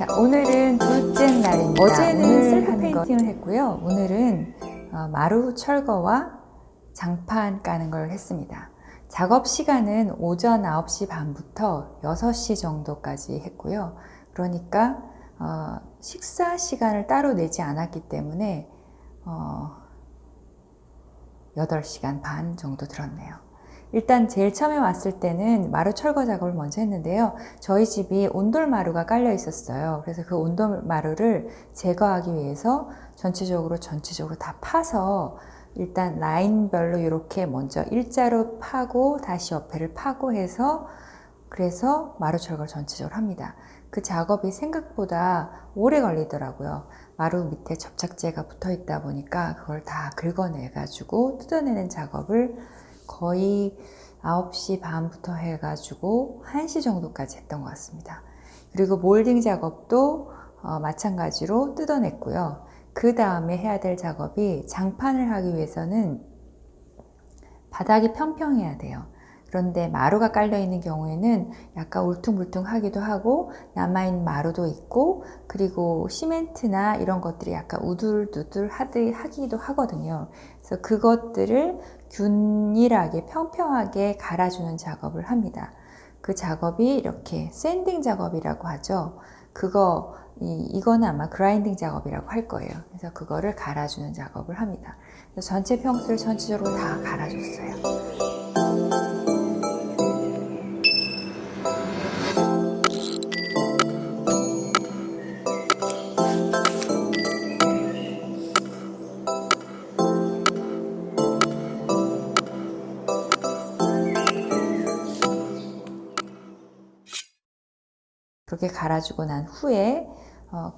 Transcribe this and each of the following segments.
자, 오늘은 둘째 날입니다. 어제는 셀프 페인팅을 했고요. 오늘은 마루 철거와 장판 까는 걸 했습니다. 작업 시간은 오전 9시 반부터 6시 정도까지 했고요. 그러니까 식사 시간을 따로 내지 않았기 때문에 8시간 반 정도 들었네요. 일단 제일 처음에 왔을 때는 마루 철거 작업을 먼저 했는데요. 저희 집이 온돌마루가 깔려 있었어요. 그래서 그 온돌마루를 제거하기 위해서 전체적으로 다 파서 일단 라인별로 이렇게 먼저 일자로 파고 다시 옆에를 파고 해서 그래서 마루 철거를 전체적으로 합니다. 그 작업이 생각보다 오래 걸리더라고요. 마루 밑에 접착제가 붙어 있다 보니까 그걸 다 긁어내 가지고 뜯어내는 작업을 거의 9시 반부터 해가지고 1시 정도까지 했던 것 같습니다. 그리고 몰딩 작업도 마찬가지로 뜯어냈고요. 그 다음에 해야 될 작업이 장판을 하기 위해서는 바닥이 평평해야 돼요. 그런데 마루가 깔려 있는 경우에는 약간 울퉁불퉁하기도 하고 남아있는 마루도 있고 그리고 시멘트나 이런 것들이 약간 우둘두둘 하기도 하거든요. 그래서 그것들을 균일하게 평평하게 갈아주는 작업을 합니다. 그 작업이 이렇게 샌딩 작업이라고 하죠. 이거는 아마 그라인딩 작업이라고 할 거예요. 그래서 그거를 갈아주는 작업을 합니다. 그래서 전체 평수를 전체적으로 다 갈아줬어요. 그렇게 갈아주고 난 후에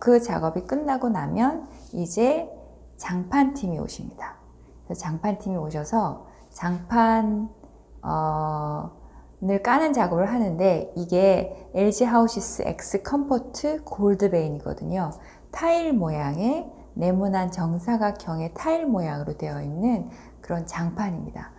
그 작업이 끝나고 나면 이제 장판팀이 오십니다. 그래서 장판팀이 오셔서 장판을 까는 작업을 하는데 이게 LG 하우시스 X 컴포트 골드베인이거든요. 타일 모양의 네모난 정사각형의 타일 모양으로 되어 있는 그런 장판입니다.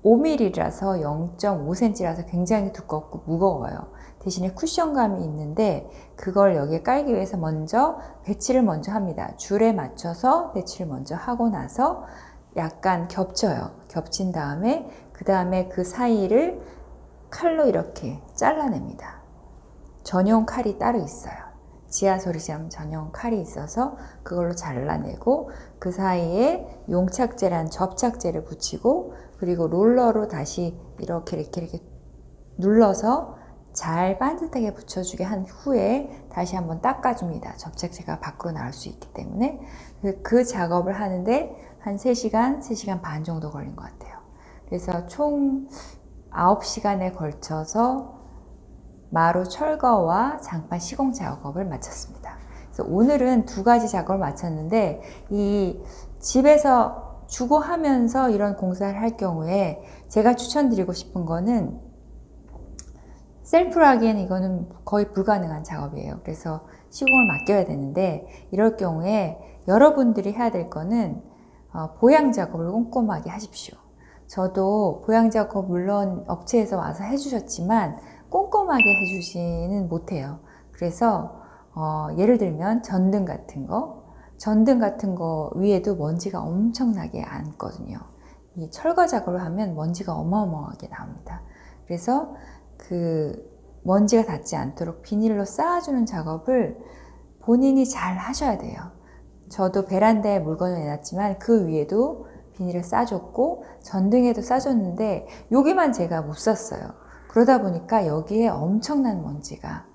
5mm라서 0.5cm라서 굉장히 두껍고 무거워요. 대신에 쿠션감이 있는데 그걸 여기에 깔기 위해서 먼저 배치를 먼저 합니다. 줄에 맞춰서 배치를 먼저 하고 나서 약간 겹쳐요. 겹친 다음에 그 사이를 칼로 이렇게 잘라냅니다. 전용 칼이 따로 있어요. 지하소리점 전용 칼이 있어서 그걸로 잘라내고 그 사이에 용착제란 접착제를 붙이고 그리고 롤러로 다시 이렇게 눌러서 잘 반듯하게 붙여주게 한 후에 다시 한번 닦아줍니다. 접착제가 밖으로 나올 수 있기 때문에 그 작업을 하는데 한 3시간, 3시간 반 정도 걸린 것 같아요. 그래서 총 9시간에 걸쳐서 마루 철거와 장판 시공 작업을 마쳤습니다. 그래서 오늘은 2가지 작업을 마쳤는데 이 집에서 주거하면서 이런 공사를 할 경우에 제가 추천드리고 싶은 거는 셀프로 하기에는 이거는 거의 불가능한 작업이에요. 그래서 시공을 맡겨야 되는데 이럴 경우에 여러분들이 해야 될 거는 보양 작업을 꼼꼼하게 하십시오. 저도 보양 작업 물론 업체에서 와서 해주셨지만 꼼꼼하게 해주지는 못해요. 그래서 예를 들면 전등 같은 거 위에도 먼지가 엄청나게 앉거든요. 이 철거 작업을 하면 먼지가 어마어마하게 나옵니다. 그래서 그 먼지가 닿지 않도록 비닐로 쌓아주는 작업을 본인이 잘 하셔야 돼요. 저도 베란다에 물건을 내놨지만 그 위에도 비닐을 싸줬고 전등에도 싸줬는데 여기만 제가 못 쌌어요. 그러다 보니까 여기에 엄청난 먼지가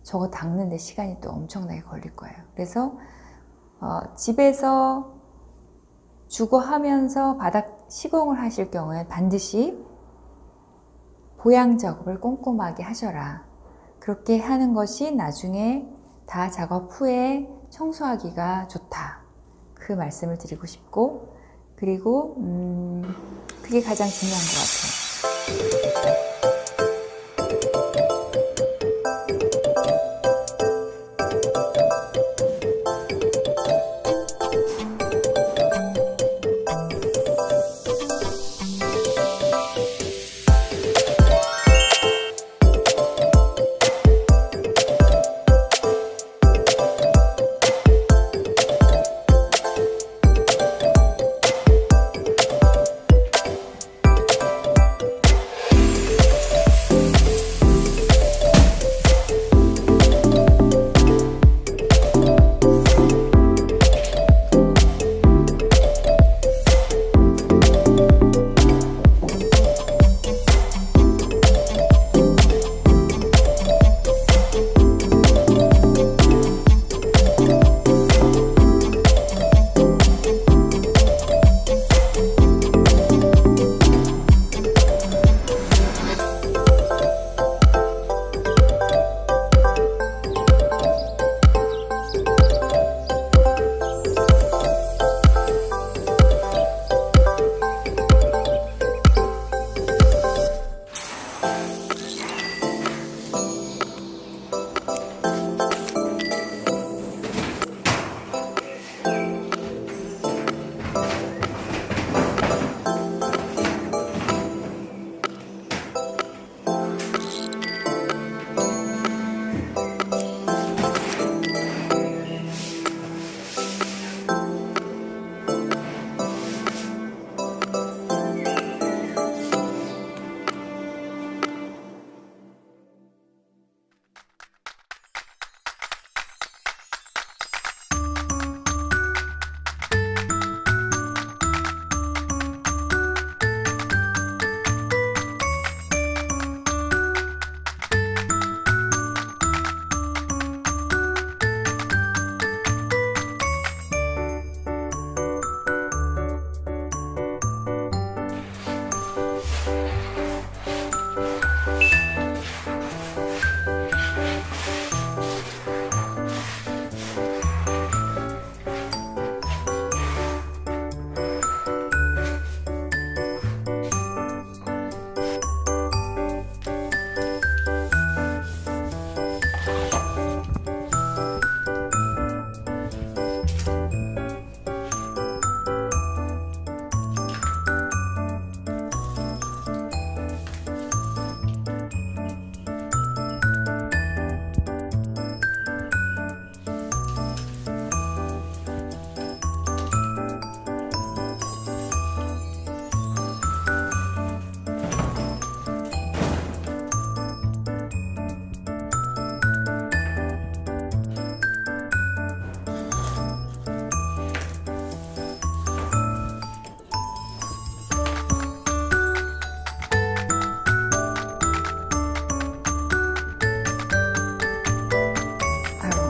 저거 닦는데 시간이 또 엄청나게 걸릴 거예요. 그래서 집에서 주거하면서 바닥 시공을 하실 경우에 반드시 보양 작업을 꼼꼼하게 하셔라. 그렇게 하는 것이 나중에 다 작업 후에 청소하기가 좋다. 그 말씀을 드리고 싶고 그리고 그게 가장 중요한 것 같아요.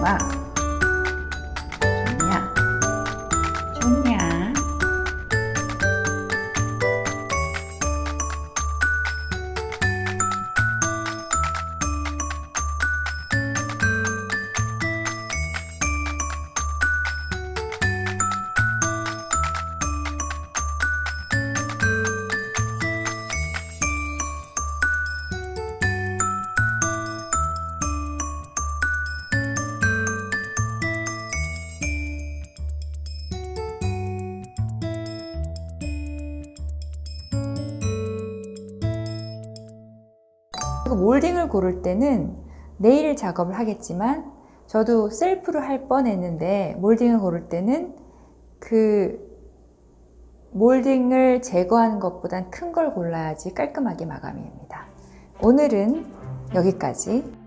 좋아. 좋냐? 좋냐? 그리고 몰딩을 고를 때는 네일 작업을 하겠지만 저도 셀프로 할 뻔했는데 몰딩을 고를 때는 그 몰딩을 제거하는 것보단 큰 걸 골라야지 깔끔하게 마감이 됩니다. 오늘은 여기까지.